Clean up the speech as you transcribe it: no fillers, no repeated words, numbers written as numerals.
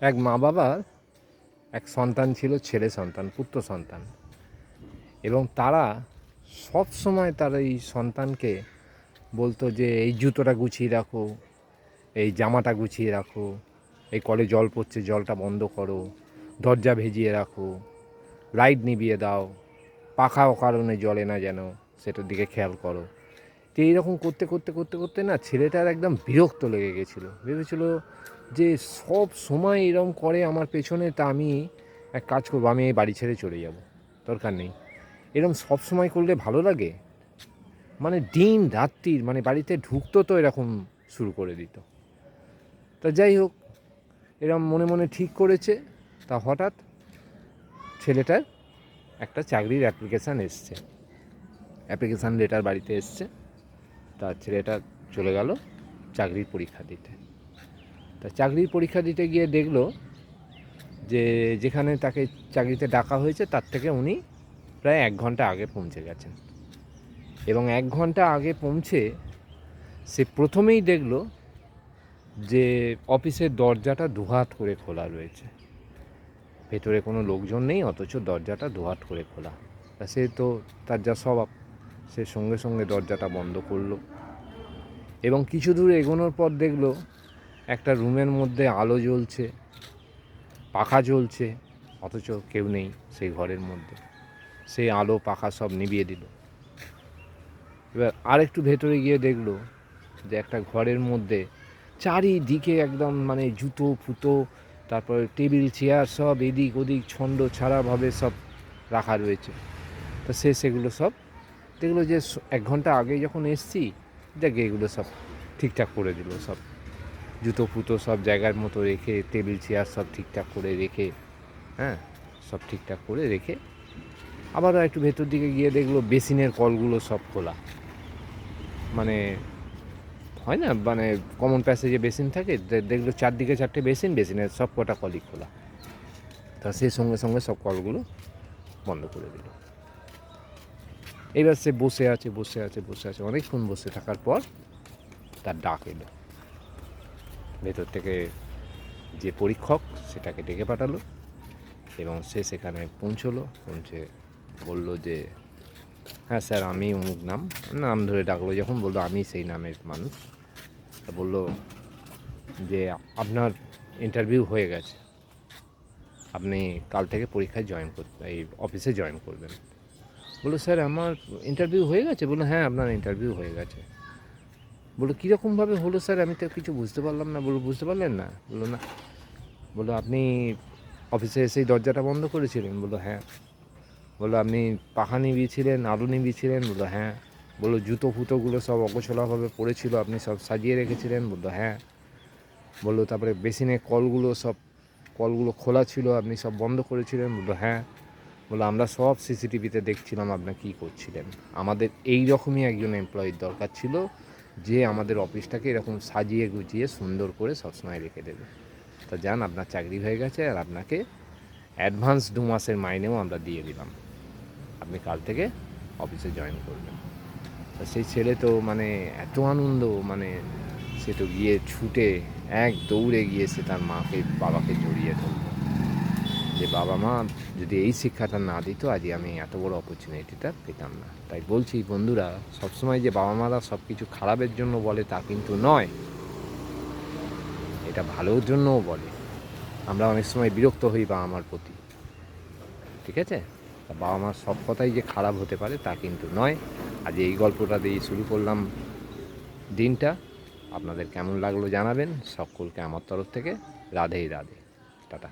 এক মা বাবার এক সন্তান ছিল, ছেলে সন্তান, পুত্র সন্তান। এবং তারা সব সময় তার এই সন্তানকে বলতো যে এই জুতোটা গুছিয়ে রাখো, এই জামাটা গুছিয়ে রাখো, এই কলে জল পড়ছে জলটা বন্ধ করো, দরজা ভেজিয়ে রাখো, লাইট নিভিয়ে দাও, পাখা কারণে জ্বলে না যেন সেটার দিকে খেয়াল করো। তো এইরকম করতে করতে করতে করতে না ছেলেটার একদম বিরক্ত লেগে গেছিলো। ভেবেছিল যে সব সময় এরকম করে আমার পেছনে, তা আমি এক কাজ করবো, আমি এই বাড়ি ছেড়ে চলে যাব, দরকার নেই। এরকম সব সময় করলে ভালো লাগে? মানে দিন রাত্রির মানে বাড়িতে ঢুকতো তো এরকম শুরু করে দিত। তা যাই হোক, এরকম মনে মনে ঠিক করেছে। তা হঠাৎ ছেলেটার একটা চাকরির অ্যাপ্লিকেশান এসছে, অ্যাপ্লিকেশান লেটার বাড়িতে এসছে। তা ছেলেটা চলে গেল চাকরির পরীক্ষা দিতে। তা চাকরির পরীক্ষা দিতে গিয়ে দেখলো যে যেখানে তাকে চাকরিতে ডাকা হয়েছে তার থেকে উনি প্রায় 1 ঘন্টা আগে পৌঁছে গেছেন। এবং 1 ঘন্টা আগে পৌঁছে সে প্রথমেই দেখলো যে অফিসের দরজাটা দুহাত করে খোলা রয়েছে, ভেতরে কোনো লোকজন নেই, অথচ দরজাটা দুহাত করে খোলা। তা সে তো, তার যা স্বভাব, সে সঙ্গে সঙ্গে দরজাটা বন্ধ করলো। এবং কিছু দূর এগোনোর পর দেখলো একটা রুমের মধ্যে আলো জ্বলছে, পাখা জ্বলছে, অথচ কেউ নেই সেই ঘরের মধ্যে। সেই আলো পাখা সব নিভিয়ে দিল। এবার আরেকটু ভেতরে গিয়ে দেখলো যে একটা ঘরের মধ্যে চারিদিকে একদম মানে জুতো ফুতো, তারপরে টেবিল চেয়ার সব এদিক ওদিক ছন্দ ছাড়াভাবে সব রাখা রয়েছে। তা সে সেগুলো সব দেখলো যে 1 ঘন্টা আগে যখন এসছি, দেখে এগুলো সব ঠিকঠাক করে দিল। সব জুতো ফুতো সব জায়গার মতো রেখে, টেবিল চেয়ার সব ঠিকঠাক করে রেখে, হ্যাঁ, সব ঠিকঠাক করে রেখে আবারও একটু ভেতর দিকে গিয়ে দেখলো বেসিনের কলগুলো সব খোলা। মানে হয় না, মানে কমন প্যাসেজে বেসিন থাকে, দেখলো 4 দিকে 4টে বেসিন, বেসিনের সব কটা কলই খোলা। তা সে সঙ্গে সঙ্গে সব কলগুলো বন্ধ করে দিল। এবার সে বসে আছে বসে আছে বসে আছে, অনেকক্ষণ বসে থাকার পর তার ডাক এলো। ভেতর থেকে যে পরীক্ষক সেটাকে ডেকে পাঠালো এবং সে সেখানে পৌঁছলো। পৌঁছে বলল যে হ্যাঁ স্যার, আমি অমুক নাম, নাম ধরে ডাকলো। যখন বললো আমি সেই নামের মানুষ, তা বললো যে আপনার ইন্টারভিউ হয়ে গেছে, আপনি কাল থেকে পরীক্ষায় জয়েন করবেন, এই অফিসে জয়েন করবেন। বললো স্যার আমার ইন্টারভিউ হয়ে গেছে? বললো হ্যাঁ আপনার ইন্টারভিউ হয়ে গেছে। বললো কীরকমভাবে হলো স্যার, আমি তো কিছু বুঝতে পারলাম না। বললো বুঝতে পারলেন না? বললো না। বললো আপনি অফিসে এসেই দরজাটা বন্ধ করেছিলেন? বললো হ্যাঁ। বললো আপনি পাখা নিভিয়েছিলেন, আলো নিভিয়েছিলেন? বললো হ্যাঁ। বললো জুতো ফুতোগুলো সব অগোছালোভাবে পড়েছিল, আপনি সব সাজিয়ে রেখেছিলেন? বললো হ্যাঁ। বললো তারপরে বেসিনের কলগুলো খোলা ছিল, আপনি সব বন্ধ করেছিলেন? বললো হ্যাঁ। বললো আমরা সব সিসিটিভিতে দেখছিলাম আপনার কী করছিলেন। আমাদের এই রকমই একজন এমপ্লয়ির দরকার ছিল, যে আমাদের অফিসটাকে এরকম সাজিয়ে গুছিয়ে সুন্দর করে সবসময় রেখে দেবে। তা যান, আপনার চাকরি হয়ে গেছে, আর আপনাকে অ্যাডভান্স 2 মাসের মাইনেও আমরা দিয়ে দিলাম, আপনি কাল থেকে অফিসে জয়েন করবেন। তা সেই ছেলে তো মানে এত আনন্দ, মানে সে তো গিয়ে ছুটে এক দৌড়ে গিয়ে সে তার বাবাকে জড়িয়ে ধরল, যে বাবা মা যদি এই শিক্ষাটা না দিত আজকে আমি এত বড় অপরচুনিটিটা পেতাম না। তাই বলছি বন্ধুরা, সবসময় যে বাবা মারা সব কিছু খারাপের জন্য বলে তা কিন্তু নয়, এটা ভালোর জন্যও বলে। আমরা অনেক সময় বিরক্ত হই বাবা মার প্রতি, ঠিক আছে? তা বাবা মার সব কথাই যে খারাপ হতে পারে তা কিন্তু নয়। আজ এই গল্পটা দিয়ে শুরু করলাম দিনটা। আপনাদের কেমন লাগলো জানাবেন। সকলকে আমার তরফ থেকে রাধে রাধে, টাটা।